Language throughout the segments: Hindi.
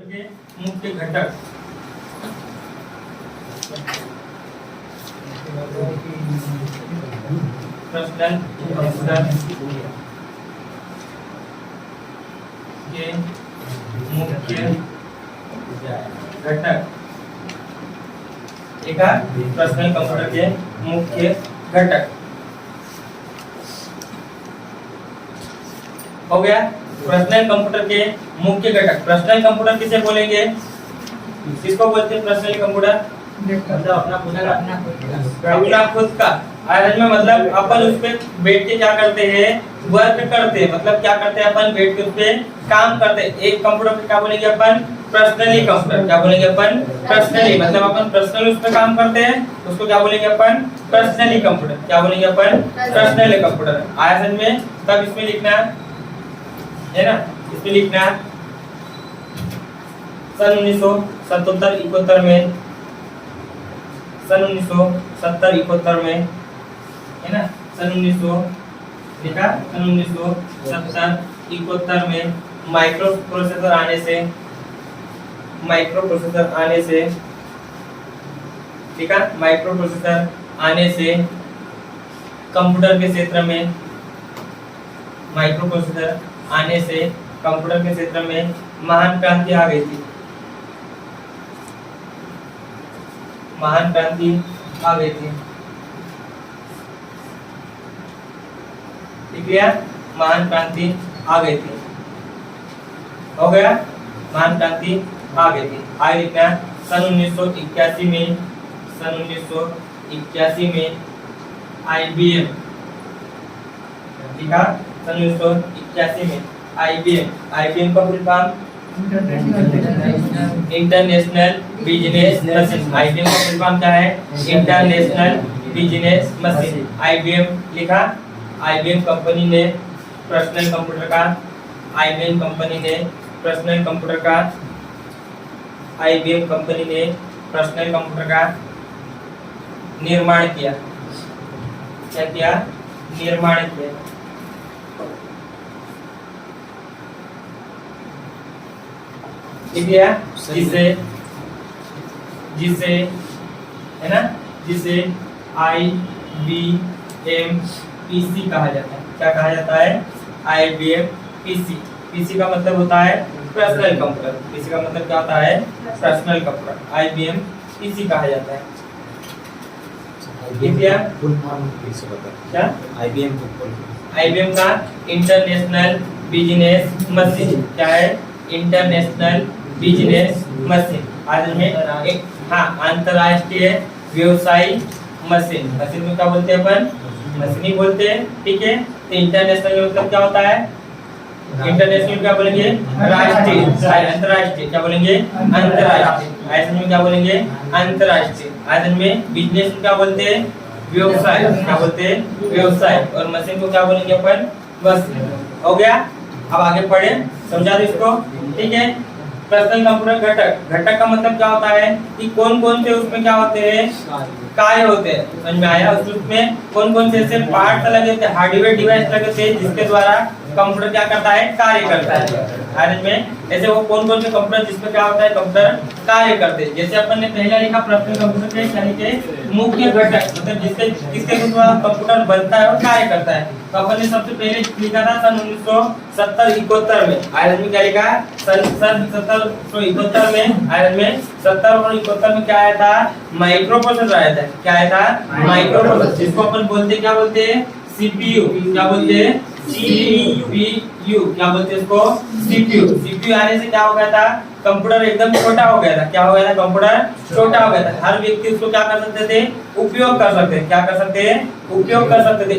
कंप्यूटर के मुख्य घटक पर्सनल कंप्यूटर के मुख्य घटक। एक पर्सनल कंप्यूटर के मुख्य घटक हो गया। पर्सनल कंप्यूटर के मुख्य घटक। पर्सनल कंप्यूटर किसे बोलेंगे? किसको बोलते हैं पर्सनल कंप्यूटर? अपना खुद का। आज में मतलब अपन उस पे बैठ के क्या करते हैं? वर्क करते हैं। मतलब क्या करते हैं? अपन बैठ के उस पे काम करते हैं। एक कंप्यूटर पे क्या बोलेंगे अपन? Personally computer. क्या बोलेंगे अपन? पर्सनली। मतलब अपन पर्सनल उस पे काम करते हैं, उसको क्या बोलेंगे अपन? Personally computer. क्या बोलेंगे अपन? Personally computer. आज में तब इसमें लिखना है ना, इसमें लिखना सन 1977-71 में, सन 1970-71 में है ना, सन 1970-71 में माइक्रो प्रोसेसर आने से ठीक है, माइक्रो प्रोसेसर आने से कंप्यूटर के क्षेत्र में, माइक्रो प्रोसेसर आने से कंप्यूटर के क्षेत्र में महान क्रांति आ गई थी। महान क्रांति आ गई थी। ठीक है, महान क्रांति आ गई थी। हो गया, महान क्रांति आ गई थी। आगे लिखना सन 1981 में, सन 1981 में IBM, ठीक है, सन 1981 में IBM का full form international business machine. IBM का फुल फॉर्म क्या है? International business machine. IBM लिखा। IBM कंपनी ने पर्सनल कंप्यूटर का, IBM कंपनी ने पर्सनल कंप्यूटर का, IBM कंपनी ने पर्सनल कंप्यूटर का निर्माण किया। क्या किया? निर्माण किया। जिसे है ना, जिसे IBM PC कहा जाता है। क्या कहा जाता है? IBM PC। PC का मतलब होता है पर्सनल कंप्यूटर। PC का मतलब क्या होता है? Personal computer. IBM PC कहा जाता है। क्या IBM का इंटरनेशनल बिजनेस मशीन। क्या है? International business machine. आज में एक अंतरराष्ट्रीय व्यवसाय मशीन। मशीन में क्या बोलते हैं अपन? मशीन ही बोलते हैं। ठीक है, तो इंटरनेशनल मतलब क्या होता है? इंटरनेशनल क्या बोलेंगे? राष्ट्रीय। अंतरराष्ट्रीय क्या बोलेंगे? अंतरराष्ट्रीय। ऐसे में क्या बोलेंगे? अंतरराष्ट्रीय। आज में बिजनेस को क्या बोलते हैं? व्यवसाय। क्या बोलते हैं? व्यवसाय। और मशीन को क्या बोलेंगे अपन? मशीन। हो गया। अब आगे पढ़े, समझा दो इसको। ठीक है, पर्सनल कंप्यूटर घटक। घटक का मतलब क्या होता है कि कौन कौन से उसमें क्या होते हैं? कार्य होते हैं। समझ में आया? उसमें कौन कौन से ऐसे पार्ट लगे होते हैं, हार्डवेयर डिवाइस लगे होते हैं, जिसके द्वारा कंप्यूटर क्या करता है? कार्य करता है। आज में ऐसे वो कौन कौन से कंप्यूटर जिसमें क्या होता है? कंप्यूटर कार्य करते हैं। जैसे अपन ने पहले लिखा पर्सनल कंप्यूटर के यानी के मुख्य घटक, मतलब जिसके किसके द्वारा कंप्यूटर बनता है और कार्य करता है। तो अपन ने सबसे पहले लिखा था सन 1970-71 में। आज में क्या लिखा? सन 70-71 में। आज में 70 और 71 में क्या आया था? माइक्रो प्रोसेसर आया था। क्या आया था? माइक्रो प्रोसेसर, जिसको अपन बोलते क्या बोलते हैं? CPU। क्या बोलते हैं? CPU। क्या बोलते हैं इसको? CPU। CPU आने से क्या हो गया था? कंप्यूटर एकदम छोटा हो गया था। क्या हो गया था? कंप्यूटर छोटा हो गया था। हर व्यक्ति उसको क्या कर सकते थे? उपयोग कर सकते थे। क्या कर सकते हैं? उपयोग कर सकते थे।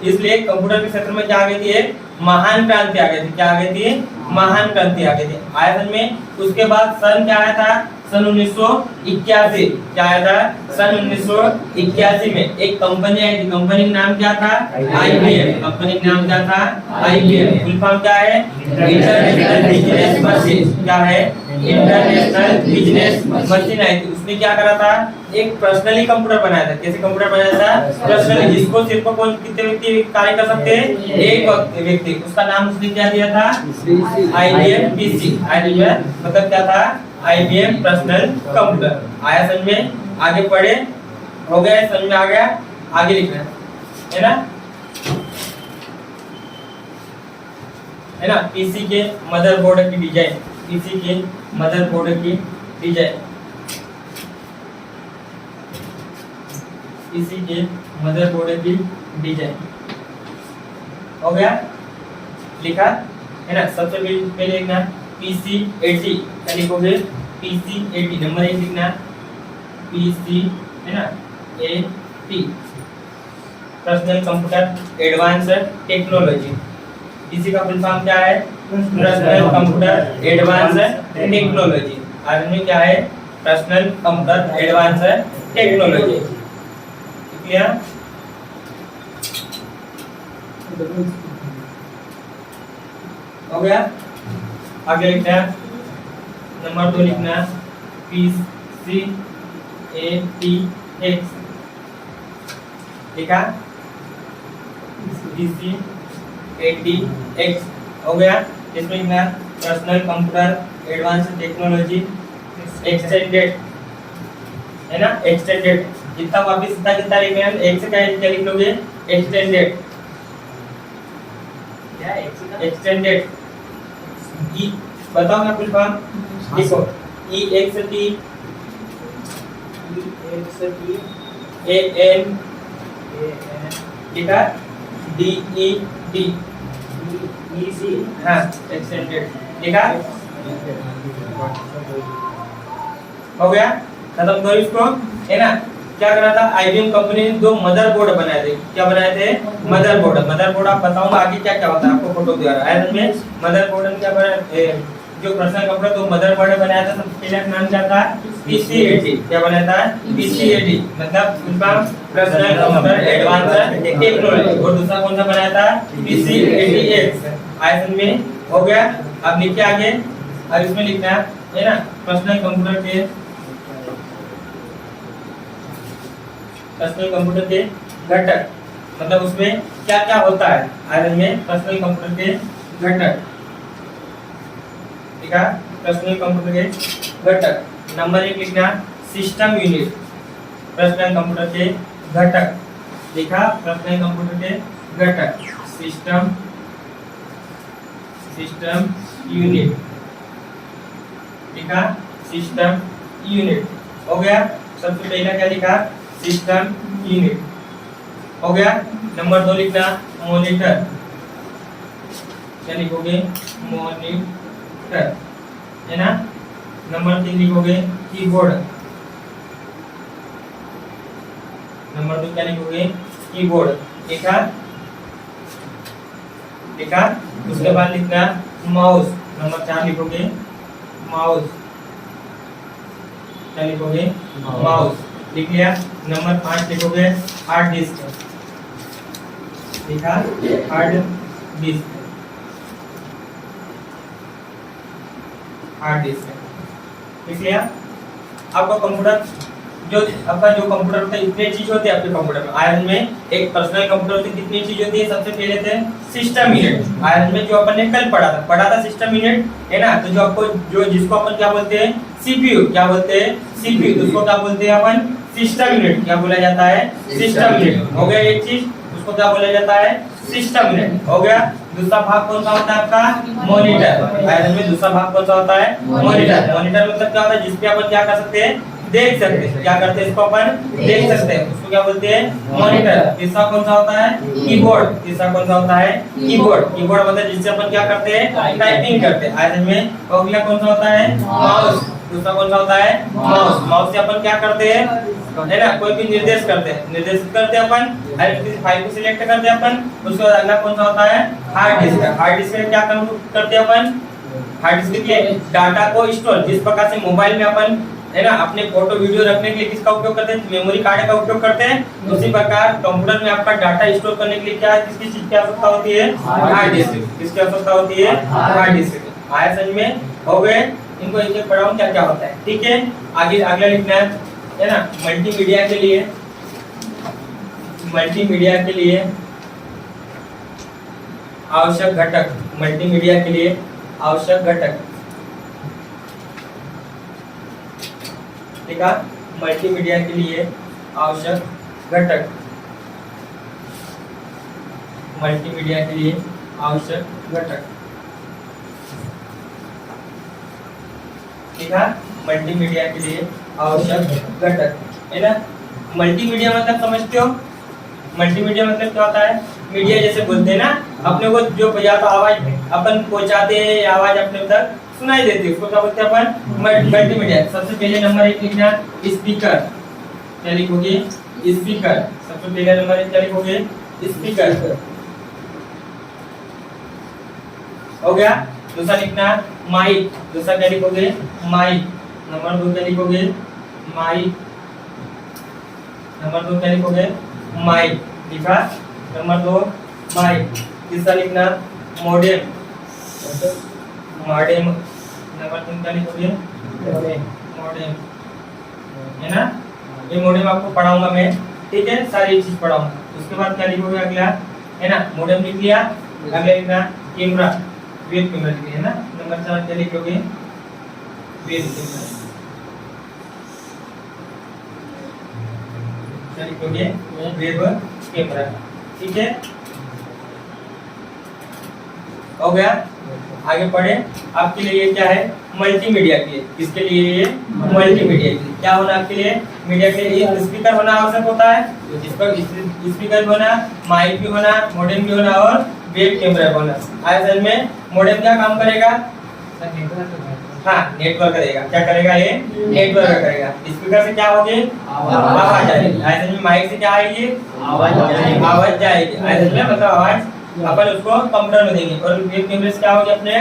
इसलिए कंप्यूटर के क्षेत्र में क्या आ गई थी? एक महान क्रांति आ गई थी। क्या आ गई थी? महान क्रांति आ गई थी। आयतन में उसके बाद सन क्या आया था? सन 1981। क्या आया था? सन 1981 में एक कंपनी आई थी, कंपनी का नाम क्या था? IBM। कंपनी का नाम क्या था? IBM। फुल फॉर्म क्या है? International business machine. क्या है? इंटरनेशनल बिजनेस मशीन आई थी। उसने क्या करा था? एक पर्सनली कंप्यूटर बनाया था। कैसे कंप्यूटर बनाया था? पर्सनली, जिसको सिर्फ कौन कितने व्यक्ति कार्य कर सकते हैं? एक व्यक्ति। उसका नाम उसने क्या दिया था? IBM PC। IBM मतलब क्या था? IBM personal computer. आया समझ में? आगे पढ़े, हो गया, समझ में आ गया? आगे लिखना है ना, है ना। पीसी के मदरबोर्ड की डिजाइन, पीसी के मदरबोर्ड की डिजाइन, पीसी के मदरबोर्ड की डिजाइन। हो गया? लिखा है ना। सबसे पहले लिखना PC80। क्या लिखोगे? PC80 नंबर 1 लिखना, PC है ना 80। Personal computer advance technology. PC का फुल फॉर्म क्या है? Personal computer advance technology. R में क्या है? Personal computer advance technology. Clear? हो गया? आगे लिखना नंबर 2 लिखना PC80X। लिखा? PC80X। हो गया? इसमें लिखना personal computer advance technology extended, है ना। एक्सटेंडेड जितना वापिस इतना कितना लिखना है? एक से क्या लिख लोगे? एक्सटेंडेड। क्या एक्सटेंडेड? ई बताओ ना फुल फॉर्म। देखो EXT AN लिखा DED हाँ एक्सटेंडेड लिखा। हो गया? खत्म करो इसको, है ना। क्या करा था? IBM कंपनी ने 2 मदरबोर्ड बनाए थे। क्या बनाए थे? मदरबोर्ड। मदरबोर्ड आप बताऊंगा आगे क्या क्या होता है आपको फोटो द्वारा। आयरन में मदरबोर्ड में क्या बनाया? जो पर्सनल कंप्यूटर तो मदरबोर्ड बनाया था, सबसे पहले नाम क्या था? PC80। क्या बनाया था? PC80 मतलब उनका पर्सनल कंप्यूटर एडवांस टेक्नोलॉजी। और दूसरा कौन सा बनाया था? PC80X। आयरन में हो गया? अब लिखिए आगे। अब इसमें लिखना है ना पर्सनल कंप्यूटर के घटक, मतलब उसमें क्या क्या होता है। आयरन में पर्सनल कंप्यूटर के घटक। ठीक है? पर्सनल कंप्यूटर के घटक। नंबर 1 लिखना सिस्टम यूनिट। पर्सनल कंप्यूटर के घटक लिखा। पर्सनल कंप्यूटर के घटक सिस्टम यूनिट लिखा। सिस्टम यूनिट हो गया? सबसे पहला क्या लिखा? System unit. हो गया? नंबर 2 लिखना मॉनिटर। क्या लिखोगे? मॉनिटर, है ना। नंबर 3 लिखोगे कीबोर्ड। नंबर 2 क्या लिखोगे? कीबोर्ड। लिखा? लिखा? उसके बाद लिखना माउस। नंबर 4 लिखोगे माउस। क्या लिखोगे? माउस। लिख लिया? नंबर 5 लिखोगे हार्ड डिस्क। लिखा? Hard disk. हार्ड डिस्क लिख लिया? आपका कंप्यूटर जो आपका जो कंप्यूटर होता है इतने चीज होते हैं आपके कंप्यूटर में। आयरन में एक पर्सनल कंप्यूटर होती है, कितनी चीज होती है? सबसे पहले थे सिस्टम यूनिट। आयरन में जो अपन ने कल पढ़ा था सिस्टम यूनिट, है ना। तो जो आपको जो जिसको अपन क्या बोलते हैं? CPU। क्या बोलते हैं? CPU। तो उसको क्या बोलते हैं अपन? System unit. क्या बोला जाता है? System unit. हो गया एक चीज, उसको क्या बोला जाता है? System unit. हो गया? दूसरा भाग कौन सा होता है आपका? मॉनिटर। आयरन में दूसरा भाग कौन सा होता है? मॉनिटर। मॉनिटर मतलब क्या होता है? जिसपे अपन क्या कर सकते हैं? देख सकते हैं। क्या करते हैं? इसको अपन देख सकते हैं, उसको क्या बोलते हैं? मॉनिटर। तीसरा कौन सा होता है? कीबोर्ड। तीसरा कौन सा होता है? कीबोर्ड। कीबोर्ड मतलब जिससे अपन क्या करते हैं? टाइपिंग करते हैं। आयरन में अगला कौन सा होता है? माउस। दूसरा कौन सा होता है? माउस। माउस से अपन क्या करते हैं? है ना, कोई भी निर्देश करते हैं, निर्देशित करते हैं अपन। किसी फाइल को सिलेक्ट करते हैं अपन। उसके बाद अगला कौन सा होता है? Hard disk. हार्ड डिस्क में क्या करते हैं अपन? हार्ड डिस्क के डाटा को स्टोर, जिस प्रकार से मोबाइल में अपन है ना, अपने फोटो वीडियो रखने के लिए किसका उपयोग करते हैं, मेमोरी कार्ड का उपयोग करते हैं। उसी प्रकार कंप्यूटर में आपका डाटा स्टोर करने के लिए क्या किसकी चीज की आवश्यकता होती है, हार्ड डिस्क। किसकी आवश्यकता होती है, हार्ड डिस्क। आया समझ में, हो गए, इनको एक एक पढ़ाऊं क्या क्या होता है, ठीक है। आगे अगला लिखना है ना, मल्टीमीडिया के लिए, मल्टीमीडिया के लिए आवश्यक घटक, मल्टीमीडिया के लिए आवश्यक घटक, ठीक है। मल्टीमीडिया के लिए आवश्यक घटक, मल्टीमीडिया के लिए आवश्यक घटक, ठीक है। मल्टीमीडिया के लिए आवश्यक घटक, है ना। मल्टीमीडिया मतलब समझते हो, मल्टीमीडिया मतलब क्या होता है, मीडिया जैसे बोलते हैं ना, अपने को जो या तो आवाज अपन पहुंचाते हैं, आवाज अपने तक सुनाई देती है, उसको क्या बोलते हैं अपन, मल्टीमीडिया। सबसे पहले नंबर 1 लिखना स्पीकर, क्या लिखोगे, स्पीकर। सबसे पहले नंबर 1 क्या लिखोगे, स्पीकर, हो गया। दूसरा लिखना माइक, दूसरा क्या लिखोगे, माइक। नंबर 2 क्या लिखोगे, माइक। नंबर 2 क्या लिखोगे, माइक, लिखा। नंबर 2 माइक। तीसरा लिखना मॉडेम, मॉडेम। नंबर 3 क्या लिखोगे, मॉडेम, है ना। ये मॉडेम आपको पढ़ाऊंगा मैं, ठीक है, सारी चीज पढ़ाऊंगा। उसके बाद क्या लिखोगे अगला, है ना, मॉडेम लिख लिया। अगला लिखना कैमरा, वेब कैमरा लिख लिया, है ना। नंबर 4 क्या लिखोगे, वेब कैमरा, क्या लिखोगे, वेब कैमरा, ठीक है, हो गया। आगे पढ़े, आपके लिए ये क्या है, मल्टीमीडिया के लिए। किसके लिए, ये मल्टीमीडिया के लिए क्या होना, आपके लिए मीडिया के लिए एक स्पीकर होना आवश्यक होता है। इस पर स्पीकर होना, माइक भी होना, मॉडेम भी होना और वेब कैमरा होना। आज में मॉडेम क्या काम करेगा, हाँ नेटवर्क करेगा, क्या करेगा, ये नेटवर्क करेगा। स्पीकर से क्या होगी, आवाज आएगी। आज में माइक से क्या आएगी, आवाज जाएगी। आज में मतलब आवाज अपन उसको कंप्यूटर में देंगे। और वेब कैमरे से क्या होगी, अपने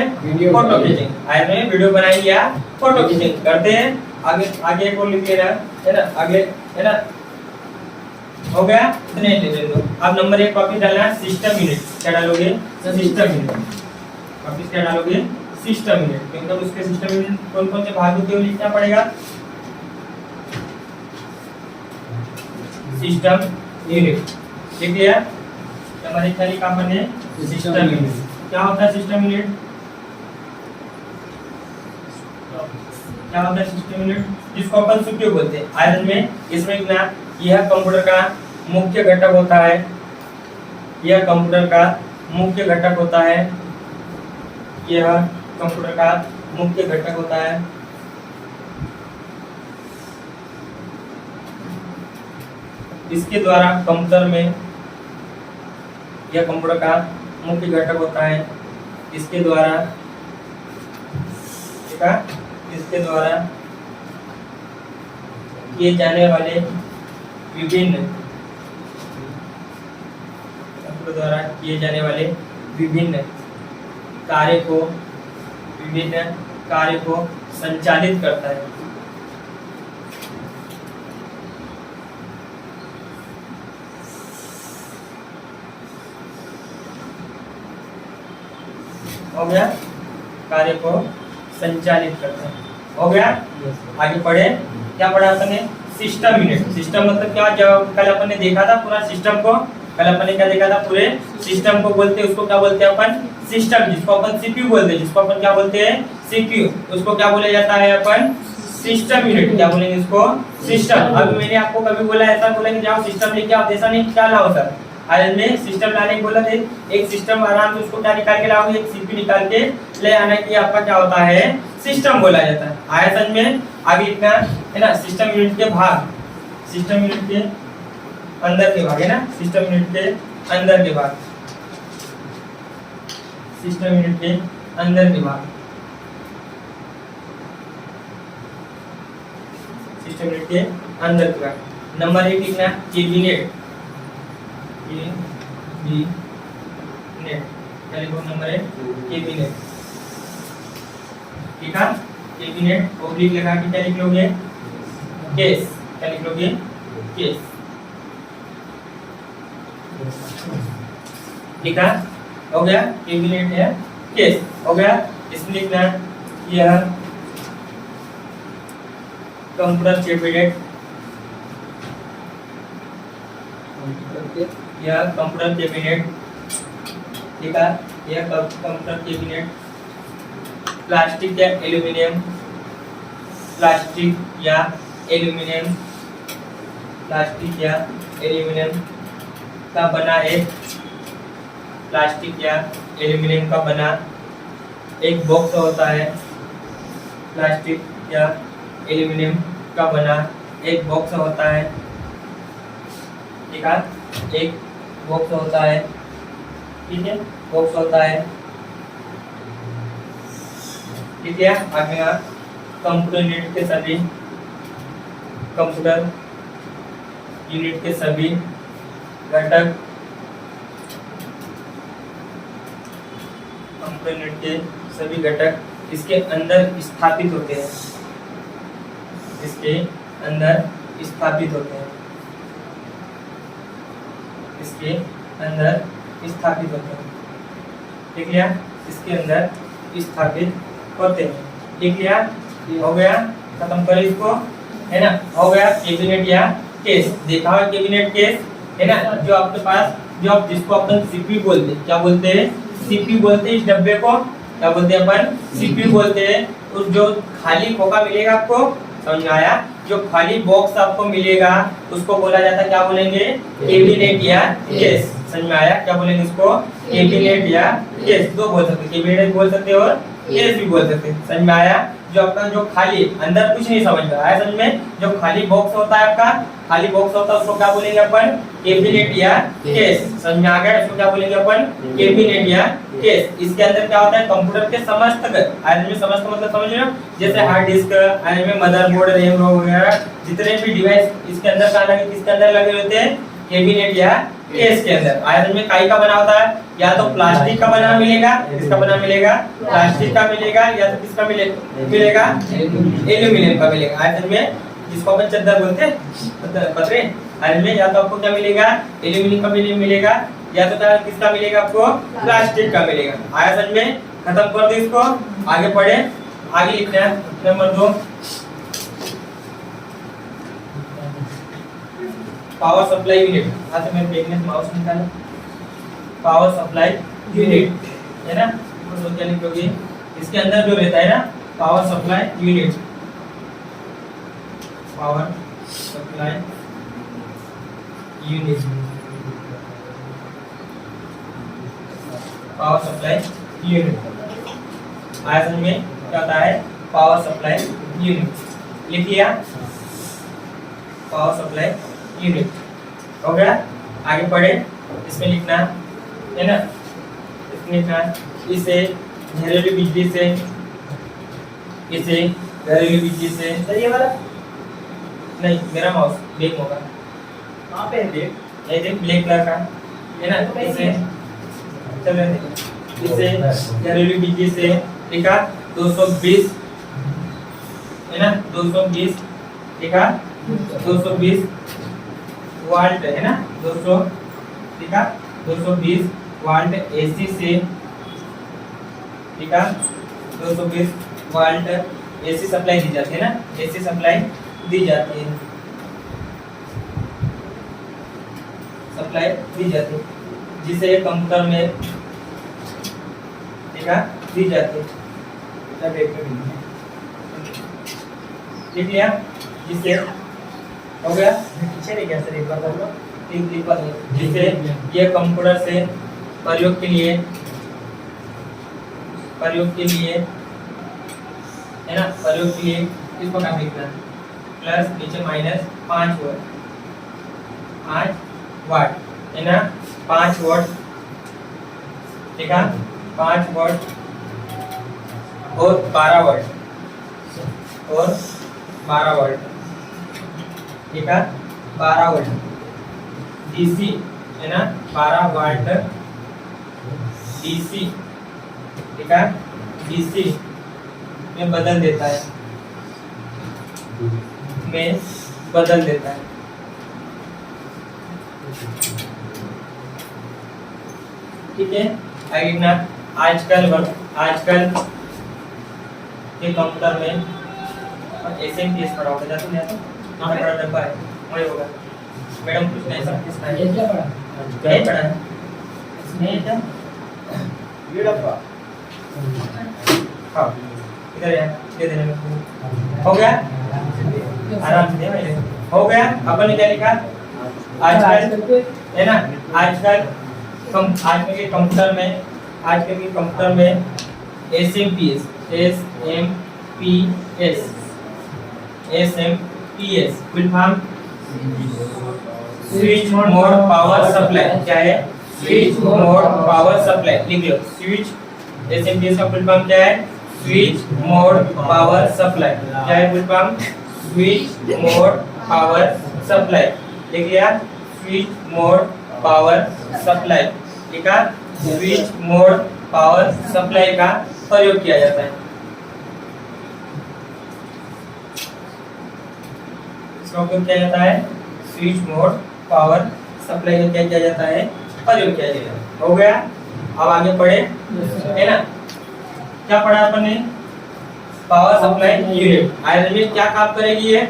फोटो खींचेंगे। आज में वीडियो बनाएंगे या फोटो खींचेंगे, करते हैं। आगे आगे एक और लिख लेना, है ना, आगे, है ना, हो गया। इतने ले लो। अब नंबर 1 कॉपी डालना सिस्टम यूनिट, क्या डालोगे, सिस्टम यूनिट। वापस क्या डालोगे, सिस्टम यूनिट, क्योंकि उसके सिस्टम यूनिट कौन कौन से भाग होते हैं लिखना पड़ेगा। सिस्टम यूनिट लिख लिया। हमारे खाली काम बने सिस्टम यूनिट। क्या होता है सिस्टम यूनिट, क्या होता है सिस्टम यूनिट, जिसको अपन सीपीयू बोलते हैं। आयरन में इसमें क्या, यह कंप्यूटर का मुख्य घटक होता है, यह कंप्यूटर का मुख्य घटक होता है, यह कंप्यूटर का मुख्य घटक होता है। इसके द्वारा कंप्यूटर में, यह कंप्यूटर का मुख्य घटक होता है। इसके द्वारा, ठीक है, इसके द्वारा किए जाने वाले विभिन्न, कंप्यूटर द्वारा किए जाने वाले विभिन्न कार्य को, विभिन्न कार्य को संचालित करता है। हो गया, कार्य को संचालित करता है, हो गया। आगे पढ़े, क्या पढ़ा अपन ने, सिस्टम यूनिट। सिस्टम मतलब क्या, जब कल अपन ने देखा था पूरा सिस्टम को, कल अपन ने क्या देखा था, पूरे सिस्टम को बोलते हैं, उसको क्या बोलते हैं अपन, सिस्टम। जिसको अपन सीपीयू बोलते हैं, जिसको अपन क्या बोलते हैं, सीपीयू, उसको क्या बोला जाता है अपन, सिस्टम यूनिट। क्या बोलेंगे इसको, सिस्टम। अब मैंने आपको कभी बोला, ऐसा बोला कि जाओ सिस्टम लेके आओ, ऐसा नहीं, क्या लाओ सर, आज में सिस्टम लाने को बोला थे। एक सिस्टम आराम से उसको क्या निकाल के लाओगे, एक सीपीयू निकाल के ले आना की आपका क्या होता है, सिस्टम बोला जाता है। आया समझ में, आगे लिखना है ना, सिस्टम यूनिट के भाग, सिस्टम यूनिट के अंदर के भाग, है ना, सिस्टम यूनिट के अंदर के भाग, सिस्टम यूनिट के अंदर के भाग, सिस्टम यूनिट के अंदर के भाग। नंबर 1 लिखना कैबिनेट, नंबर 1 कैबिनेट, ठीक है। कैबिनेट ओब्लिक लगा के क्या लिख लोगे, केस, क्या लिख लोगे? केस। लिखा हो गया, कैबिनेट है केस हो गया। इसमें लिखना यह कंप्यूटर कैबिनेट, यह कंप्यूटर कैबिनेट, लिखा यह कंप्यूटर कैबिनेट प्लास्टिक या एल्यूमिनियम, प्लास्टिक या एल्यूमिनियम, प्लास्टिक या एल्यूमिनियम का बना एक, प्लास्टिक या एल्यूमिनियम का बना एक बॉक्स होता है, प्लास्टिक या एल्यूमिनियम का बना एक बॉक्स होता है, ठीक है, एक बॉक्स होता है, ठीक है, बॉक्स होता है, ठीक है। आगे कंप्यूटर यूनिट के सभी, कंप्यूटर यूनिट के सभी घटक, कंप्यूटर यूनिट के सभी घटक इसके अंदर स्थापित होते हैं, इसके अंदर स्थापित होते हैं, इसके अंदर स्थापित होते हैं, ठीक है, इसके अंदर स्थापित होते हैं, ठीक है। हो गया, खत्म करें इसको, है ना। हो गया कैबिनेट या केस, देखा हुआ कैबिनेट केस, है ना, जो आपके पास, जो आप जिसको अपन सीपीयू बोलते हैं, क्या बोलते हैं? सीपीयू बोलते हैं। इस डब्बे को क्या बोलते हैं अपन? सीपीयू बोलते हैं। उस जो खाली खोखा मिलेगा आपको, समझ में आया? जो खाली बॉक्स आपको मिलेगा उसको बोला जाता है, क्या बोलेंगे? कैबिनेट या केस। समझ में आया? क्या बोलेंगे इसको? कैबिनेट या केस। दो बोल सकते, कैबिनेट बोल सकते और केस भी बोल सकते। समझ में आया? जो आपका जो खाली अंदर कुछ नहीं समझ में आया, समझ में? जो खाली बॉक्स होता है आपका, खाली बॉक्स होता है उसको क्या बोलेंगे अपन? कैबिनेट या केस। समझ में आ गया? इसको क्या बोलेंगे अपन? कैबिनेट या केस। इसके अंदर क्या होता है? कंप्यूटर के समस्त आइटम में, समस्त मतलब समझ रहे हो? जैसे हार्ड डिस्क, आइटम में मदरबोर्ड, रैम, रोम वगैरह जितने भी डिवाइस इसके अंदर कहाँ लगे, किसके अंदर लगे होते हैं? कैबिनेट या केस के अंदर। आयरन में काई का बना होता है, या तो प्लास्टिक का बना मिलेगा, किसका बना मिलेगा? प्लास्टिक का मिलेगा, या तो किसका मिलेगा? एल्यूमिनियम का मिलेगा। आयरन में जिसको अपन चद्दर बोलते हैं, पतरे, आयरन में या तो आपको क्या मिलेगा? एल्यूमिनियम का मिलेगा, या तो किसका मिलेगा आपको? प्लास्टिक का मिलेगा। आया समझ में? खत्म कर दो इसको, आगे पढ़े। आगे लिखना है नंबर 2, पावर सप्लाई यूनिट। हाथ में देखने से माउस निकालो। पावर सप्लाई यूनिट, है ना, तो क्या लिखोगे? इसके अंदर जो रहता है ना, power supply unit, power supply unit, power supply unit. आया समझ में? क्या होता है? Power supply unit. लिख लिया? पावर सप्लाई यूनिट हो गया। आगे पढ़े। इसमें लिखना है ना, इसमें लिखना इसे घरेलू बिजली से, इसे घरेलू बिजली से, ये वाला नहीं, मेरा माउस ब्लैक होगा, वहाँ पे ये देख ब्लैक कलर का है ना, इसे चलो इसे घरेलू बिजली से लिखा 220, है ना, 220 लिखा, 220 वाल्ट, है ना, 200 ठीक है, 220 वाल्ट एसी से, ठीक है, 220 वाल्ट एसी सप्लाई दी जाती है ना, एसी सप्लाई दी जाती है, सप्लाई दी जाती है, जिसे कंप्यूटर में, ठीक है, दी जाती है। ठीक लिया? जिसे हो गया, पीछे नहीं गया सर, एक बार बोलो, जिसे ये कंप्यूटर से प्रयोग के लिए है ना, प्रयोग के लिए इसको क्या लिखना है? प्लस नीचे माइनस 5 वाट, है ना, 5 वाट, ठीक है, 5 वाट और 12 वाट, और 12 वाट, ठीक है, 12 वाट डीसी, है ना, 12 वाट डीसी, ठीक है, डीसी में बदल देता है, में बदल देता है। ठीक है, आगे ना आजकल के कंप्यूटर में एसएमपीएस पढ़ा होगा, जाते नहीं आता हमारा बड़ा डब्बा है वही होगा। मैडम कुछ नहीं सब किसका है, क्या पढ़ा नहीं पढ़ा है इसमें क्या ये डब्बा। हाँ इधर है, दे देने में हो गया, आराम से दे हो गया। अपन ने क्या लिखा आजकल है ना, आजकल के कंप्यूटर में SMPS full form switch mode power supply. क्या है? Switch mode power supply. लिख लो, स्विच एसएमपीएस का फुल फॉर्म क्या है? Switch mode power supply. क्या है full form? Switch mode power supply. लिख लिया, स्विच मोड पावर सप्लाई लिखा। स्विच मोड पावर सप्लाई का प्रयोग किया जाता है। इसका उपयोग किया जाता है, स्विच मोड पावर सप्लाई का क्या किया जाता है? प्रयोग किया जाता है। हो गया, अब आगे पढ़े है ना, क्या पढ़ा अपन ने? Power supply unit. आयरन में क्या काम करेगी ये?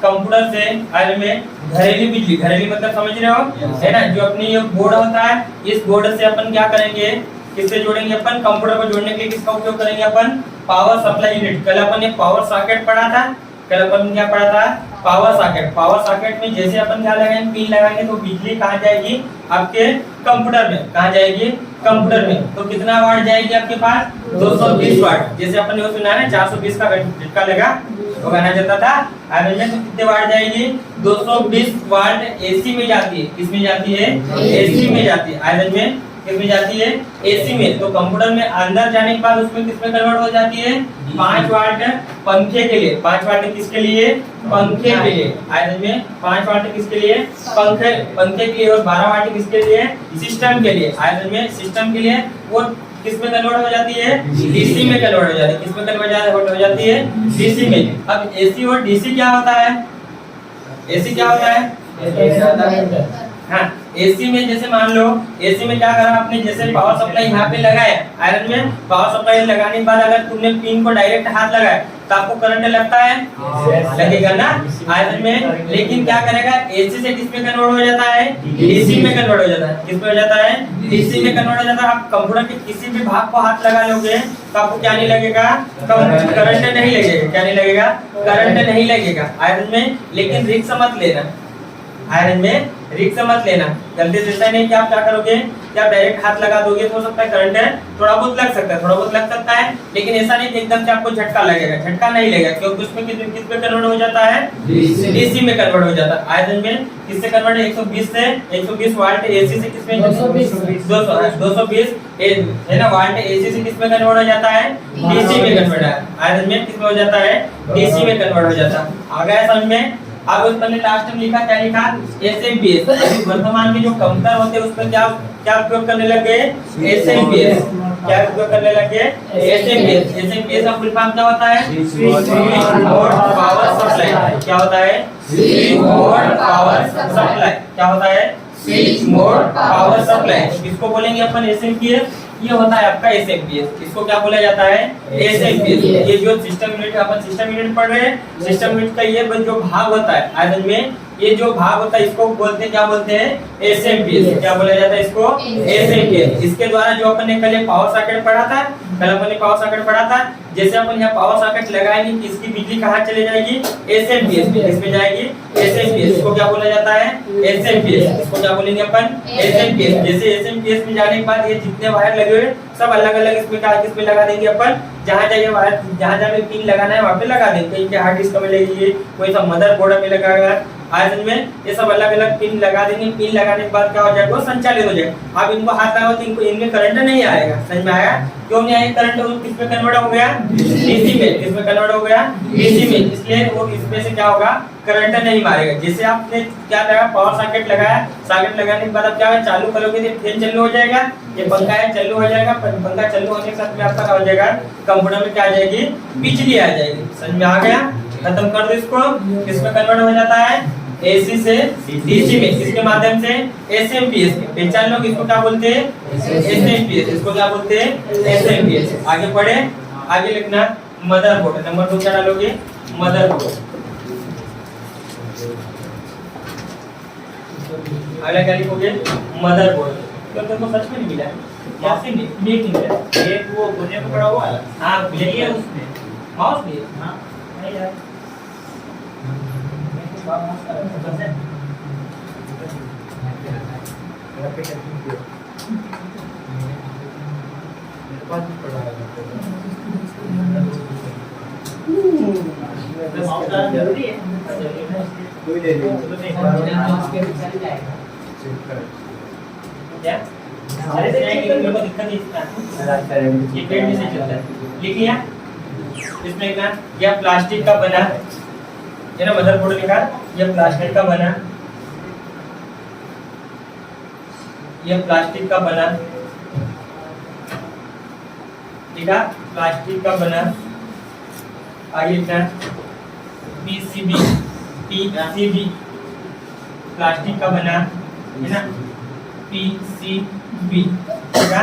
कंप्यूटर से आयरन में घरेलू बिजली, घरेलू मतलब समझ रहे हो है ना, जो अपनी ये बोर्ड होता है, इस बोर्ड से अपन क्या करेंगे, किससे जोड़ेंगे? अपन कंप्यूटर को जोड़ने के लिए किसका उपयोग करेंगे? अपन पावर सप्लाई यूनिट। कल अपन ने पावर सॉकेट पढ़ा था, कल अपन क्या पढ़ा था? Power socket. पावर सॉकेट में जैसे अपन क्या लगाएंगे, पिन लगाएंगे तो बिजली कहाँ जाएगी? आपके कंप्यूटर में। कहाँ जाएगी? कंप्यूटर में। तो कितना वाट जाएगी आपके पास? 220 वाट। जैसे अपन ने सुना है 420 का झटका लगा तो कहना चाहता था आयरन में, तो कितने वाट जाएगी? 220 वाट एसी में जाती है। किस में जाती है? एसी में जाती है। आयरन में किस में जाती है? एसी में। तो कंप्यूटर में अंदर जाने के बाद उसमें किस में कन्वर्ट हो जाती है? 5 वाट पंखे के लिए। 5 वाट किसके लिए? पंखे के लिए। आयरन में 5 वाट किसके लिए? पंखे के लिए। और 12 वाट किसके लिए? सिस्टम के लिए। आयरन में सिस्टम के लिए वो किस में कन्वर्ट हो जाती है? डीसी में कन्वर्ट हो जाती है। किस में कन्वर्ट हो जाती है? डीसी में। अब एसी और डीसी क्या होता है? एसी क्या होता है? हाँ, एसी में जैसे मान लो, एसी में क्या करा आपने, जैसे पावर सप्लाई यहाँ पे लगाया आयरन में, पावर सप्लाई लगाने के बाद अगर तुमने पिन को डायरेक्ट हाथ लगाया तो आपको करंट लगता है? लगेगा ना आयरन में। लेकिन क्या करेगा, एसी से किस में कन्वर्ट हो जाता है? डीसी में कन्वर्ट हो जाता है। किस में हो जाता है? डीसी में कन्वर्ट हो जाता है। आप कंप्यूटर के किसी भी भाग को हाथ लगा लोगे तो आपको क्या नहीं लगेगा? करंट नहीं लगेगा। क्या नहीं लगेगा? करंट नहीं लगेगा आयरन में। लेकिन रिस्क मत लेना, आयरन में रिस्क मत लेना। गलती से ऐसा नहीं कि आप क्या करोगे कि आप डायरेक्ट हाथ लगा दोगे तो हो सकता है करंट है थोड़ा बहुत लग सकता है, थोड़ा बहुत लग सकता है, लेकिन ऐसा नहीं कि एकदम से आपको झटका लगेगा। झटका नहीं लगेगा क्योंकि उसमें किस में कन्वर्ट हो जाता है? डीसी में कन्वर्ट हो जाता है। आयरन में किससे कन्वर्ट है? 120 से 120 वाट एसी से किसमें? 220 है ना वाट एसी से किसमें कन्वर्ट हो जाता है? डीसी में कन्वर्ट है। आयरन में किसमें हो जाता है? डीसी में कन्वर्ट हो जाता है। आ गया समझ में? अब उस पर लास्ट में लिखा, क्या लिखा? एसएमपीएस। वर्तमान में जो कंप्यूटर होते हैं उसमें क्या क्या उपयोग करने लगे? एसएमपीएस। क्या उपयोग करने लगे? एसएमपीएस। एसएमपीएस का फुल फॉर्म क्या होता है? Switch mode power supply. क्या होता है? Switch mode power supply. क्या होता है? Switch mode power supply. किसको बोलेंगे अपन? एसएमपीएस। ये होता है आपका एसएमपीएस। इसको क्या बोला जाता है? एसएमपीएस। ये जो सिस्टम यूनिट, अपन सिस्टम यूनिट पढ़ रहे हैं, सिस्टम यूनिट का ये जो भाग होता है आयरन में, ये जो भाग होता है इसको बोलते हैं, क्या बोलते हैं? एसएमपीएस। क्या बोला जाता है इसको? एसएमपीएस। इसके द्वारा जो अपन ने कल पावर सॉकेट पढ़ा था, कल अपन ने पावर सॉकेट पढ़ा था, जैसे अपन यहाँ पावर सॉकेट लगाएंगे इसकी बिजली कहाँ चले जाएगी? एसएमपीएस में। किसमें जाएगी? एसएमपीएस। इसको क्या बोला जाता है? एसएमपीएस। इसको क्या बोलेंगे अपन? एसएमपीएस। जैसे एसएमपीएस में जाने के बाद ये जितने वायर लगे हुए सब अलग अलग इसमें लगा देंगे अपन। जहाँ जाइए वायर, जहाँ जहाँ पिन लगाना है वहाँ पे लगा देंगे। कहीं के हार्ड डिस्क में लगेगी, कोई सब मदरबोर्ड में लगाएगा। आयरन में ये सब अलग अलग पिन लगा देंगे। पिन लगाने के बाद क्या हो जाएगा? वो संचालित हो जाएगा। आप इनको हाथ लगाओ तो इनको इनमें करंट नहीं आएगा। समझ में आया? क्यों नहीं आएगा करंट? किस में कन्वर्ट हो गया? डीसी में। किस में कन्वर्ट हो गया? डीसी में। इसलिए वो इसमें से क्या होगा? करंट नहीं मारेगा। जैसे आपने क्या लगा, पावर सॉकेट लगाया, सॉकेट लगाने के बाद आप क्या चालू करोगे तो फैन चालू हो जाएगा, ये पंखा है चालू हो जाएगा। पंखा चालू होने के साथ में आपका क्या हो जाएगा? कंप्यूटर में क्या आ जाएगी? बिजली आ जाएगी। समझ में आ गया? खत्म कर दो इसको, किसमें कन्वर्ट हो जाता है, एसी से डीसी में, किसके माध्यम से, एसएमपीएस के। पहचान लो इसको क्या बोलते हैं, एसएमपीएस, इसको क्या बोलते हैं, एसएमपीएस। आगे पढ़े, आगे लिखना मदरबोर्ड, नंबर 2 क्या डालोगे, मदरबोर्ड। अगला क्या लिखोगे, मदरबोर्ड। तो तुमको सच में नहीं मिला है, क्या से नहीं, एक मिला है, एक वो कोने में पड़ा हुआ है, हां ले लिया उसने, माउस लिए, हां नहीं यार माउस का कैसे मेरा पे टचिंग किया, मेरे पास भी पड़ा है, माउस का जरूरी है, कोई ले लो तो नहीं, उसके भी चल जाएगा क्या, अरे मेरे को दिक्कत नहीं इसका, ये पेट में से चलता है, लिख लिया। इसमें क्या, यह प्लास्टिक का बना है ना, मदरबोर्ड लिखा, यह प्लास्टिक का बना, यह प्लास्टिक का बना, लिखा प्लास्टिक का बना। आगे लिखना पीसीबी, पीसीबी प्लास्टिक का बना है ना, पीसीबी का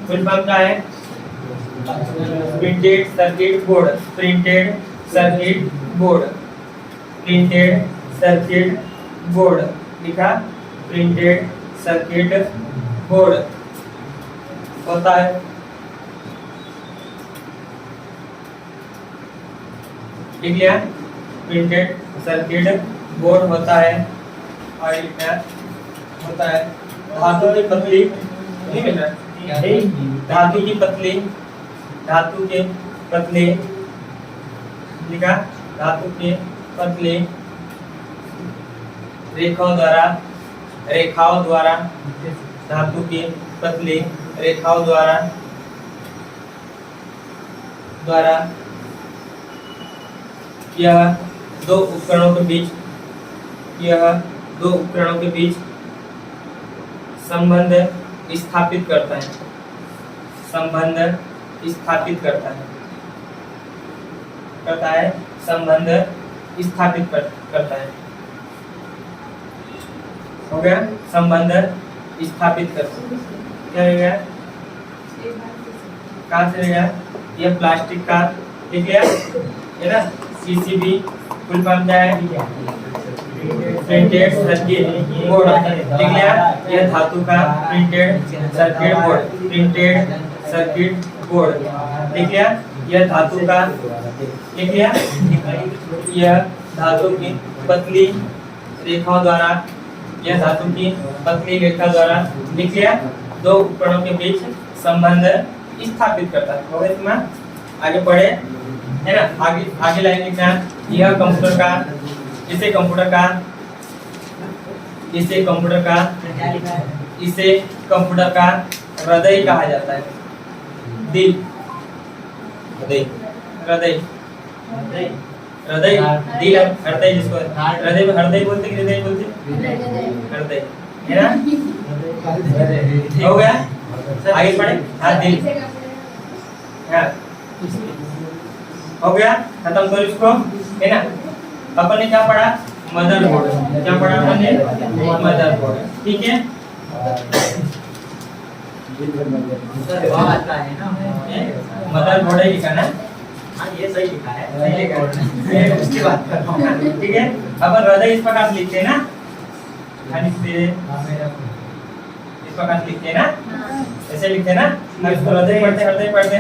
फुल फॉर्म क्या है, printed circuit board, printed circuit board, printed circuit board लिखा, प्रिंटेड सर्किट बोर्ड होता है। लिख लिया, प्रिंटेड सर्किट बोर्ड होता है। और लिखना होता है धातु की पतली, नहीं मिल रहा, धातु की पतली, धातु के पतले, लिखा धातु के पतले रेखाओं द्वारा, रेखाओं द्वारा, धातु के पतले रेखाओं द्वारा द्वारा यह दो उपकरणों के बीच, यह दो उपकरणों के बीच संबंध स्थापित करता है, संबंध स्थापित करता है, करता है, संबंध स्थापित करता है। हो गया, संबंध स्थापित करता है। क्या रहेगा, कहाँ से रहेगा, यह प्लास्टिक का, लिख लिया है ना, पीसीबी फुल फॉर्म क्या है, प्रिंटेड सर्किट बोर्ड, लिख लिया, यह धातु का printed circuit board, printed circuit board, लिख लिया, यह धातु का, लिख लिया, यह धातु की पतली रेखाओं द्वारा, यह धातु की पतली रेखा द्वारा, लिख लिया, दो उपकरणों के बीच संबंध स्थापित करता है। हो गया तुम्हारा, आगे पढ़े है ना, आगे आगे लाइन लिखना, यह कंप्यूटर का, इसे कंप्यूटर का, इसे कंप्यूटर का, इसे कंप्यूटर का हृदय कहा जाता है, दिल, हृदय, हृदय, हृदय, दिल, हृदय जिसको हृदय, हृदय बोलते कि हृदय बोलते, हृदय है ना। हो गया, आगे पढ़े, हाँ दिल, हाँ हो गया, खत्म करो इसको, है ना। अपन ने क्या पढ़ा, मदरबोर्ड, क्या पढ़ा अपन ने, मदरबोर्ड, ठीक है। मदरबोर्ड ही लिखा ना, हाँ ये सही लिखा है, सही लिखा है, उसकी बात कर रहा हूँ, ठीक है। अपन हृदय इस प्रकार से लिखते हैं ना, इस प्रकार से लिखते हैं ना, ऐसे लिखते हैं ना, इसको हृदय पढ़ते, हृदय पढ़ते,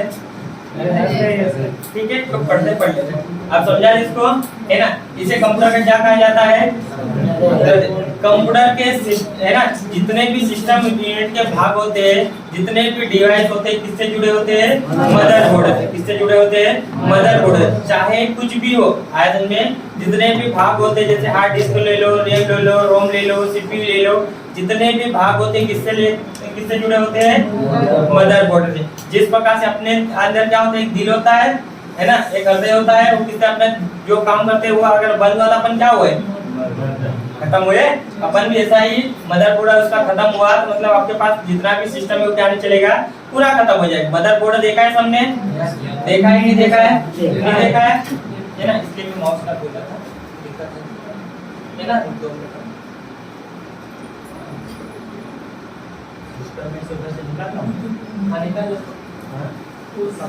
ठीक है, तो पढ़ते पढ़ लेते। अब समझा इसको, है ना। इसे कंप्यूटर का क्या कहा जाता है, कंप्यूटर के, है ना, जितने भी सिस्टम यूनिट के भाग होते हैं, जितने भी डिवाइस होते हैं, किससे जुड़े होते हैं, मदरबोर्ड से, किससे जुड़े होते हैं, मदरबोर्ड। चाहे कुछ भी हो, आयतन में जितने भी भाग होते हैं, जैसे हार्ड डिस्क ले लो, रैम ले लो, रोम ले लो, सीपीयू ले लो, जितने भी भाग होते हैं किससे जुड़े होते हैं, मदरबोर्ड से। जिस प्रकार से अपने अंदर क्या होता है, एक दिल होता है ना, एक हृदय होता है, वो किससे अपने जो काम करते हैं वो अगर बंद हुआ तो अपन क्या हुए, खत्म हुए। अपन भी ऐसा ही मदरबोर्ड उसका खत्म हुआ तो मतलब आपके पास जितना भी सिस्टम है वो क्या नहीं चलेगा, पूरा खत्म हो जाएगा। मदरबोर्ड देखा है सबने, देखा है नहीं देखा है, नहीं देखा है, है ना, इसलिए मैं माउस का बोला था, दिक्कत है ना। 2 मिनट मैं सुबह से निकालता हूँ, हाँ निकाल लो।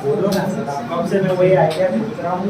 बोलो ना सर, कब से मैं वही आइडिया सोच रहा हूँ।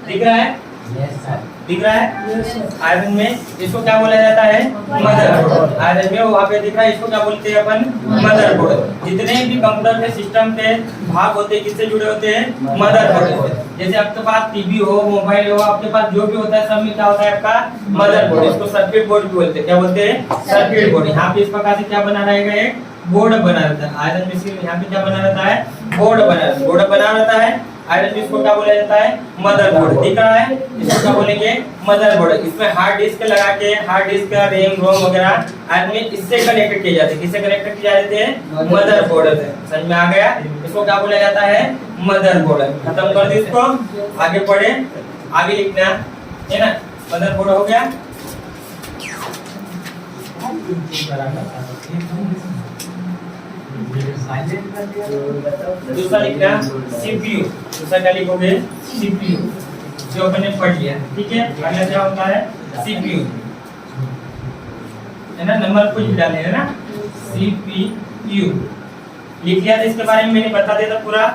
दिख रहा है? दिख रहा है? आयरन में इसको क्या बोला जाता है? मदरबोर्ड। आयरन में वहाँ पे दिख रहा है, इसको क्या बोलते हैं अपन? मदरबोर्ड। जितने भी कंप्यूटर के सिस्टम के भाग होते हैं किससे जुड़े होते हैं? मदरबोर्ड से। जैसे आपके पास टीवी हो, मोबाइल हो, आपके पास जो भी होता है सब में क्या होता है आपका? मदरबोर्ड। इसको सर्किट बोर्ड भी बोलते हैं। क्या बोलते हैं? Circuit board. यहाँ पे इस प्रकार से क्या बना रहेगा? एक बोर्ड बना रहता है। आयरन में सिर्फ यहाँ पे क्या बना रहता है? बोर्ड बना रहता है। आयरन इसको क्या बोला जाता है? मदरबोर्ड। दिख रहा है? इसको क्या बोलेंगे? मदरबोर्ड। इसमें हार्ड डिस्क लगा के, हार्ड डिस्क का रैम रोम वगैरह आयरन में इससे कनेक्टेड किए जाते हैं। किससे कनेक्टेड किए जाते हैं? मदरबोर्ड से। समझ में आ गया? इसको क्या बोला जाता है? मदरबोर्ड। खत्म कर दी इसको, आगे पढ़े, आगे लिखना है ना। मदरबोर्ड हो गया। दूसरा लिखना सीपीयू। दूसरा क्या लिखोगे? सीपीयू, जो अपन ने पढ़ लिया। ठीक है, अगला क्या होता है? सीपीयू, है ना। नंबर कुछ भी डाले है ना। सीपीयू लिख लिया था, इसके बारे में मैंने बता दिया था पूरा।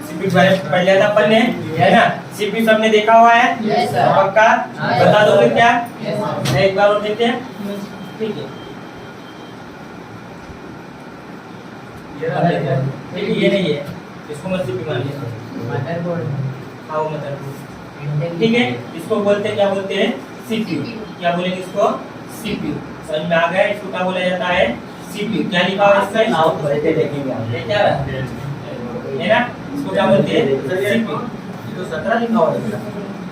सीपीयू बारे में पढ़ लिया था अपन ने, है ना। सीपीयू सबने देखा हुआ है? Yes sir. पक्का? बता दोगे क्या? यस। एक बार और देखते हैं। ठीक है, ये नहीं है, इसको मत सीपीयू मान लिया। मदरबोर्ड, हाँ वो मदरबोर्ड। ठीक है, इसको बोलते क्या बोलते हैं? सीपीयू। क्या बोलेंगे इसको? सीपीयू। समझ में आ गया? इसको क्या बोला जाता है? सीपीयू। क्या लिखा हुआ है इसका? आप पढ़ते देखेंगे आप, क्या है ना। इसको क्या बोलते हैं? सीपीयू। तो 17 लिखा हुआ है,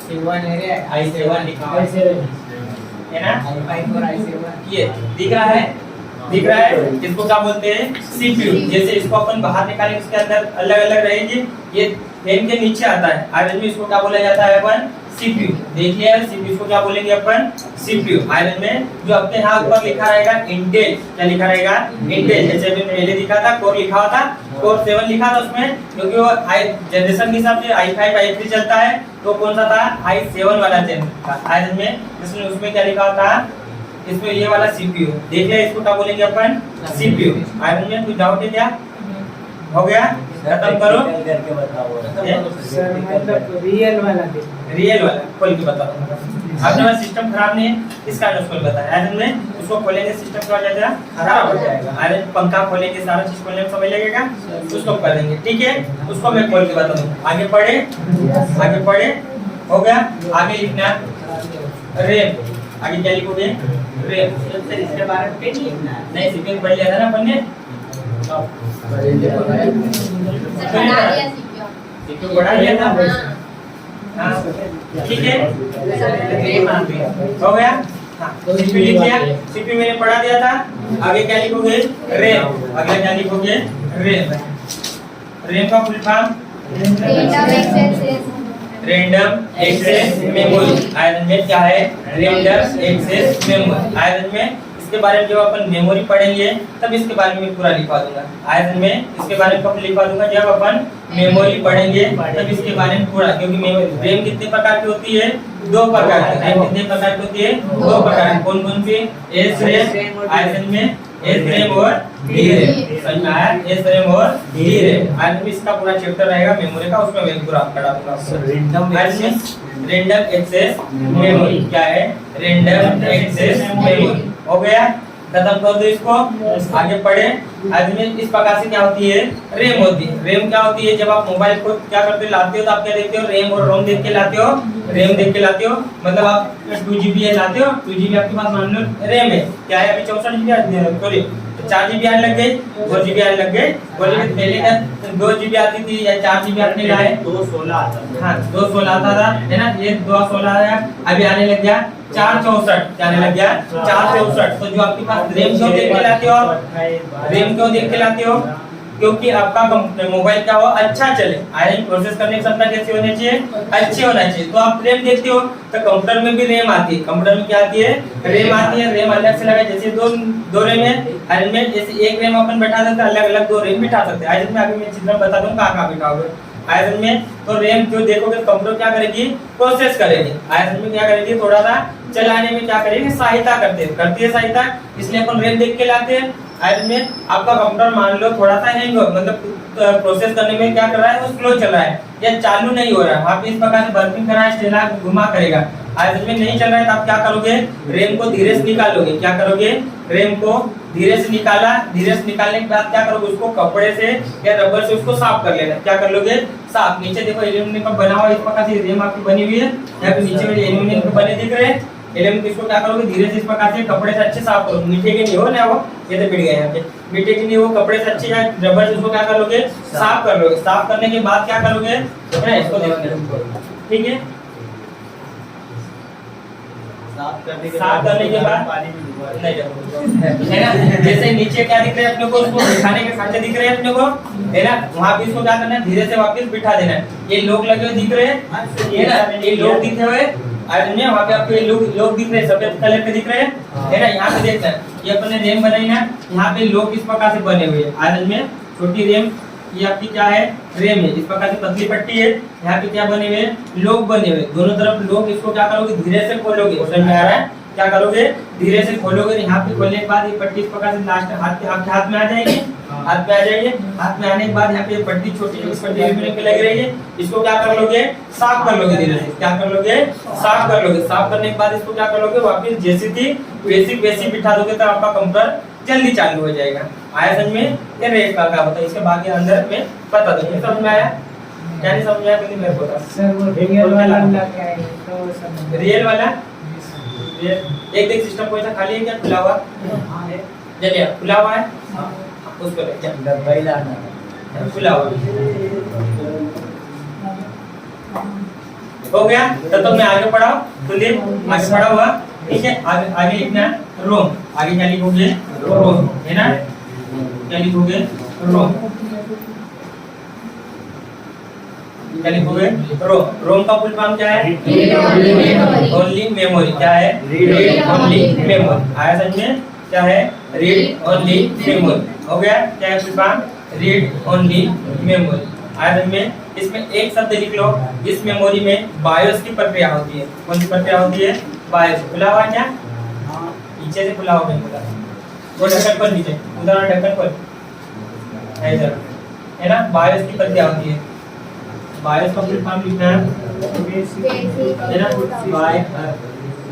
C1 है, I7 लिखा हुआ है ना। I5 और I7 ये दिख रहा है? दिख रहा है? इसको क्या बोलते हैं? सीपीयू। जैसे इसको अपन बाहर निकालेंगे, उसके अंदर अलग अलग रहेंगे, ये फैन के नीचे आता है। आयरन में इसको क्या बोला जाता है अपन? सीपीयू। देख लिया? सीपीयू को क्या बोलेंगे अपन? सीपीयू। आयरन में जो अपने यहाँ ऊपर लिखा रहेगा इंटेल, क्या लिखा रहेगा? इंटेल। जैसे मैंने पहले लिखा था, कोर लिखा हुआ था, कोर 7 लिखा था उसमें, क्योंकि वो जनरेशन के हिसाब से i5 i3 चलता है, तो कौन सा था? i7 वाला जनरेशन था आयरन में। जिसमें उसमें क्या लिखा होता है? इसमें ये वाला सीपीयू। देख लिया? इसको क्या बोलेंगे अपन? सीपीयू। आयरन में कुछ डाउट है क्या? हो गया? खत्म करो करके बताओ सर। मतलब रियल वाला खोल के बताओ। आपने वाला सिस्टम खराब नहीं है, इस कारण उसको बताया। आयरन में उसको खोलेंगे, सिस्टम क्या हो जाएगा? खराब हो जाएगा। आयरन पंखा खोलेंगे, सारा चीज खोलने में समय लगेगा, उसको करेंगे। ठीक है, उसको मैं खोल के बता दूं। आगे पढ़े। हो गया? आगे लिखना रैम। आगे क्या लिखोगे? रैम। सर इसके बारे में नहीं सीपीयू पढ़ लिया था ना अपन ने। सीपीयू पढ़ा लिया था। हाँ ठीक है, हो गया। हाँ सीपीयू लिख लिया। सीपीयू मैंने पढ़ा दिया था। आगे क्या लिखोगे? रैम। अगला क्या लिखोगे? रैम। रैम का full form? Random access memory. Iron में क्या है? Random access memory. आयरन में इसके बारे में जब अपन मेमोरी पढ़ेंगे तब इसके बारे में पूरा लिखवा दूंगा। आयतन में इसके बारे में कब लिखवा दूंगा, जब अपन मेमोरी पढ़ेंगे तब इसके बारे में पूरा, क्योंकि रैम कितने प्रकार की होती है, 2 प्रकार की। रैम कितने प्रकार की होती है, 2 प्रकार की। कौन कौन सी, एस रैम आयतन में, एस रैम और डी रैम, समझ में आया, एस रैम और डी रैम। आयतन में इसका पूरा चैप्टर रहेगा मेमोरी का, उसमें मैं पूरा पढ़ा दूंगा। रैंडम एक्सेस मेमोरी क्या है, रैंडम एक्सेस मेमोरी हो गया, खत्म कर दो इसको, आगे पढ़े। आज में इस प्रकार से क्या होती है, रैम होती है। रैम क्या होती है, जब आप मोबाइल को क्या करते हो, लाते हो तो आप क्या देखते हो, रैम और रोम देख के लाते हो, रैम देख के लाते हो, मतलब आप 2 GB लाते हो, 2 GB आपके पास मान लो रैम है, क्या है अभी 64 GB, सॉरी 4 GB आने लग गए, 2 GB आने लग गए। बोले पहले क्या 2 GB आती थी या 4 GB आपने लाए, 216 आता था। हाँ 216 आता था, है ना, ये 216 आया, अभी आने लग गया 464, आने लग गया 464। तो जो आपके पास रैम क्यों देख के लाते हो, रैम क्यों देख के लाते हो, क्योंकि आपका मोबाइल क्या हो, अच्छा चले, आयरन प्रोसेस करने की क्षमता कैसी होनी चाहिए, अच्छी होना चाहिए। तो आप रैम देखते हो तो कंप्यूटर में भी रैम आती है, कंप्यूटर में क्या आती है, रैम आती है। रैम अलग से लगा, जैसे दो रैम है आयरन में, जैसे एक रैम अपन बैठा सकते हैं, अलग अलग 2 रैम बिठा सकते हैं। आयरन में अभी मैं चित्र बता दूं कहाँ बिठाओगे आयरन में। तो रैम जो देखोगे कंप्यूटर क्या करेगी, प्रोसेस करेगी, आयरन में क्या करेगी, थोड़ा सा चलाने में क्या करेगी, सहायता करती है सहायता, इसलिए अपन रैम देख के लाते हैं। आयरन में आपका कंप्यूटर मान लो थोड़ा सा हैंग, मतलब प्रोसेस करने में क्या कर रहा है, वो स्लो चल रहा है या चालू नहीं हो रहा है, वहाँ पे इस प्रकार से बर्पिंग करा है, स्टेला घुमा करेगा। आयरन में नहीं चल रहा है तो आप क्या करोगे, रैम को धीरे से निकालोगे, क्या करोगे, रैम को धीरे से निकाला, धीरे से निकालने के बाद क्या करोगे, उसको कपड़े से या रबर से उसको साफ कर लेना। क्या कर लोगे, साफ। नीचे देखो एल्यूमिनियम का बना हुआ इस प्रकार से रैम आपकी बनी हुई है, यहाँ पे नीचे में एल्यूमिनियम के बने दिख रहे हैं, एल्यूमिनियम इसको क्या करोगे, धीरे से इस प्रकार से कपड़े से अच्छे साफ करो, मीठे के नहीं हो ना, वो ये तो बिड़ गए यहाँ पे, मीठे के नहीं, वो कपड़े से अच्छे या रबर से उसको क्या कर लोगे, साफ कर लोगे। साफ करने के बाद क्या करोगे, इसको देखो, ठीक है, साफ करने के बाद पानी में डुबा है ना, जैसे नीचे क्या दिख रहा है अपने को, उसको बिठाने के खांचे दिख रहे हैं अपने को, है ना, वहाँ पे इसको क्या करना है, धीरे से वापस बिठा देना है। ये लोग लगे हुए दिख रहे हैं, ये ना, ये लोग दिखे हुए आयरन में, वहाँ पे आपको ये लोग दिख रहे हैं, सफेद कलर के दिख रहे हैं, है ना, यहाँ पे देखना है, ये अपने रैम बनाई ना, यहाँ पे लोग इस प्रकार से बने हुए हैं आयरन में, छोटी रैम, ये आपकी क्या है, रैम है, इस प्रकार से पतली पट्टी है, यहाँ पे क्या बने हुए, लोग बने हुए, दोनों तरफ लोग, इसको क्या करोगे, धीरे से खोलोगे, समझ में आ रहा है, क्या करोगे, धीरे से खोलोगे, यहाँ पे खोलने के बाद ये पट्टी इस प्रकार से लास्ट हाथ में आ जाएगी, हाथ में आ जाएगी, हाथ में आने के बाद यहाँ पे पट्टी छोटी छोटी पट्टी एल्यूमिनियम की लगी रही है, इसको क्या कर लोगे, साफ कर लोगे, धीरे से क्या कर लोगे, साफ कर लोगे। साफ करने के बाद इसको क्या कर लोगे, वापस जैसी थी वैसी बिठा दोगे तो आपका कंप्यूटर जल्दी चालू हो जाएगा। आया समझ में, ये रेट का क्या होता है, इसके बाकी अंदर में बता दूंगा, समझ में आया, क्या नहीं समझ में आया, मेरे को बता सर वो रियल वाला क्या है, तो समझ रियल वाला, एक देख सिस्टम कोई सा खाली है क्या, खुला हुआ, चलिए खुला हुआ है, उसको ले दवाई लाना खुला हुआ हो गया। तो मैं आगे पढ़ाओ, कुलदीप आगे पढ़ा हुआ, ठीक है। आगे आगे लिखना रोम, आगे क्या लिखोगे, रोम, है ना, क्या लिखोगे, रोम, क्या लिखोगे, रोम का फुल फॉर्म क्या है, ओनली मेमोरी, क्या है, रीड ओनली मेमोरी। आया समझ में, क्या है, रीड ओनली मेमोरी, हो गया, क्या है full form, read only memory. आया समझ में, इसमें एक शब्द लिख लो, इस मेमोरी में बायोस की प्रक्रिया होती है, कौन सी प्रक्रिया होती है, बायोस। खुला हुआ क्या, नीचे से खुला हुआ है, वो ढक्कन पर नीचे, उधर ढक्कन पर है ना, बायोस की प्रक्रिया होती है। बायोस का फुल फॉर्म लिखना है ना,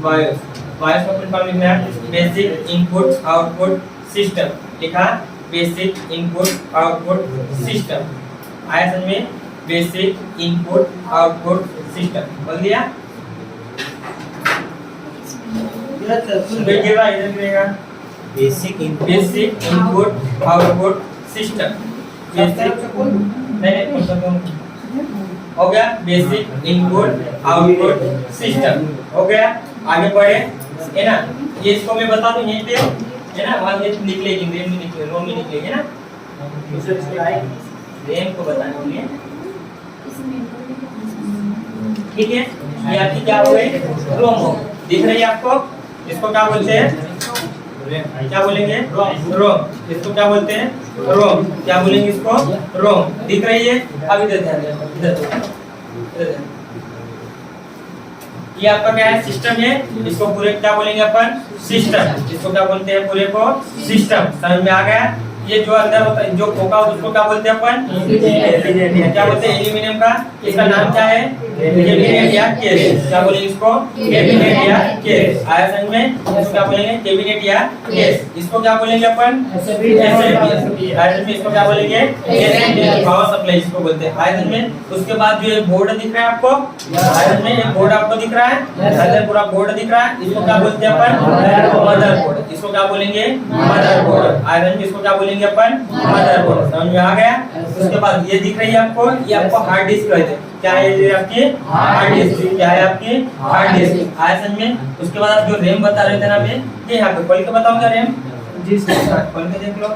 बायोस, बायोस का फुल फॉर्म लिखना है बेसिक इनपुट आउटपुट सिस्टम, लिखा बेसिक इनपुट आउटपुट सिस्टम। आया समझ में, बेसिक इनपुट आउटपुट सिस्टम, बोल दिया, देखिएगा इधर गिरेगा, बेसिक इनपुट आउटपुट सिस्टम, हो गया, बेसिक इनपुट आउटपुट सिस्टम, हो गया। आगे बढ़े, है ना, ये इसको मैं बता दूं यहीं पे, है ना, वहां ये निकलेगी, रैम नहीं निकलेगी, रोम नहीं निकलेगी ना, रैम को बताने के लिए, ठीक है। ये आपकी क्या हो गई, रोम हो, दिख रही है आपको, इसको क्या बोलते हैं, क्या बोलेंगे? रोम। इसको क्या बोलते हैं? रोम। क्या बोलेंगे इसको? रोम। दिख रही है? अब इधर ध्यान देना, इधर ध्यान। ये आपका क्या है? सिस्टम है। इसको पूरे क्या बोलेंगे अपन? सिस्टम। इसको क्या बोलते हैं? पूरे को सिस्टम। समझ में आ गया? ये जो अंदर होता है, जो खोखा होता है, उसको क्या बोलते हैं अपन? क्या बोलते हैं? एल्यूमिनियम का। इसका नाम क्या है? कैबिनेट या केस। क्या बोलेंगे इसको? कैबिनेट या केस। आया समझ में? इसको क्या बोलेंगे? कैबिनेट या केस। इसको क्या बोलेंगे अपन? इसको क्या बोलेंगे? पावर सप्लाई इसको बोलते हैं। आया समझ में? उसके बाद जो ये बोर्ड दिख रहा है आपको, आया में ये बोर्ड आपको दिख रहा है, अंदर पूरा बोर्ड दिख रहा है, इसको क्या बोलते हैं अपन? मदरबोर्ड। इसको क्या बोलेंगे? मदरबोर्ड। आया में इसको क्या बोलेंगे अपन? मदरबोर्ड। समझ में आ गया? उसके बाद ये दिख रही है आपको, ये आपको हार्ड डिस्क कहते हैं। क्या है ये आपकी? Hard disk. क्या है आपकी? Hard disk. आया समझ में? उसके बाद आप जो रैम बता रहे थे ना, मैं ये यहाँ पे खोल के बताऊंगा रैम। जी सर, खोल के देख लो।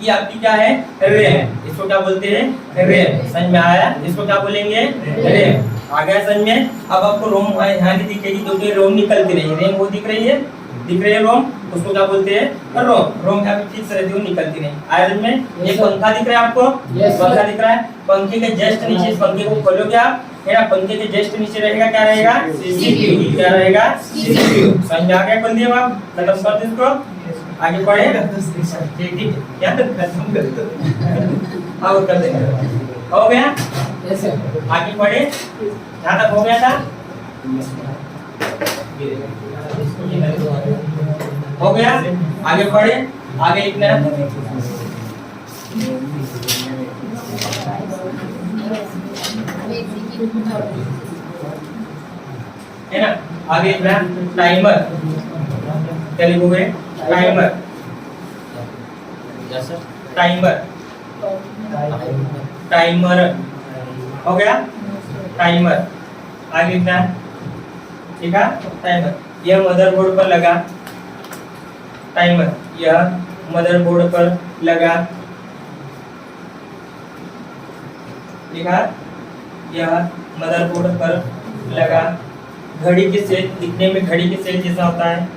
ये आपकी क्या है? रैम। इसको क्या बोलते हैं? रैम। समझ में आया? इसको क्या बोलेंगे? रैम। आ गया समझ में? अब आपको रोम यहाँ की दिखेगी, क्योंकि रोम निकलती रही है। रैम वो दिख रही है, दिख रही है रोम, उसको क्या बोलते हैं? रोम। रोम क्या फिक्स रहती है, निकलती नहीं। आया समझ में? ये पंखा दिख रहा है आपको? पंखा दिख रहा है। पंखे के जस्ट नीचे, इस पंखे को खोलोगे आप, मेरा पंखे के जस्ट नीचे रहेगा, क्या रहेगा? सीपीयू। क्या रहेगा? सीपीयू। समझ में आ गया? खोल दिया आप, खत्म कर दो इसको, आगे पढ़े। ठीक है, क्या खत्म कर दो, और कर देंगे। हो गया? आगे पढ़े। यहाँ तक हो गया था? हो गया? आगे पढ़े। आगे लिखना है ना? आगे लिखना है टाइमर। क्या लिखोगे? टाइमर। टाइमर। टाइमर। हो गया? टाइमर। आगे लिखना है, ठीक है? टाइमर। यह मदरबोर्ड पर लगा। टाइमर यह मदरबोर्ड पर लगा। लिखा? यह मदरबोर्ड पर लगा। घड़ी के सेल, दिखने में घड़ी के सेल जैसा होता है।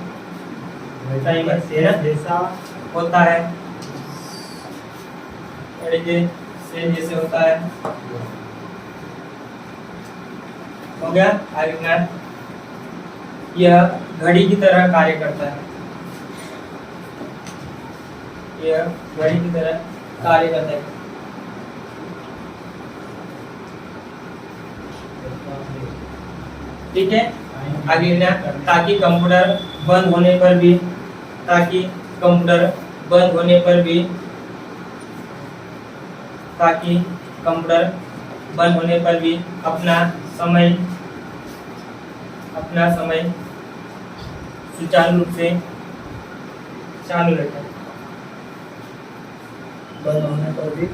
टाइमर सेल जैसा होता है, घड़ी के सेल जैसे होता है। हो गया? आगे लिखना, यह घड़ी की तरह कार्य करता है। यह घड़ी की तरह कार्य करता है। ठीक है? आगे लिखना, ताकि कंप्यूटर बंद होने पर भी, ताकि कंप्यूटर बंद होने पर भी, ताकि कंप्यूटर बंद होने पर भी अपना समय सुचारू रूप से चालू रखें। बंद होने पर भी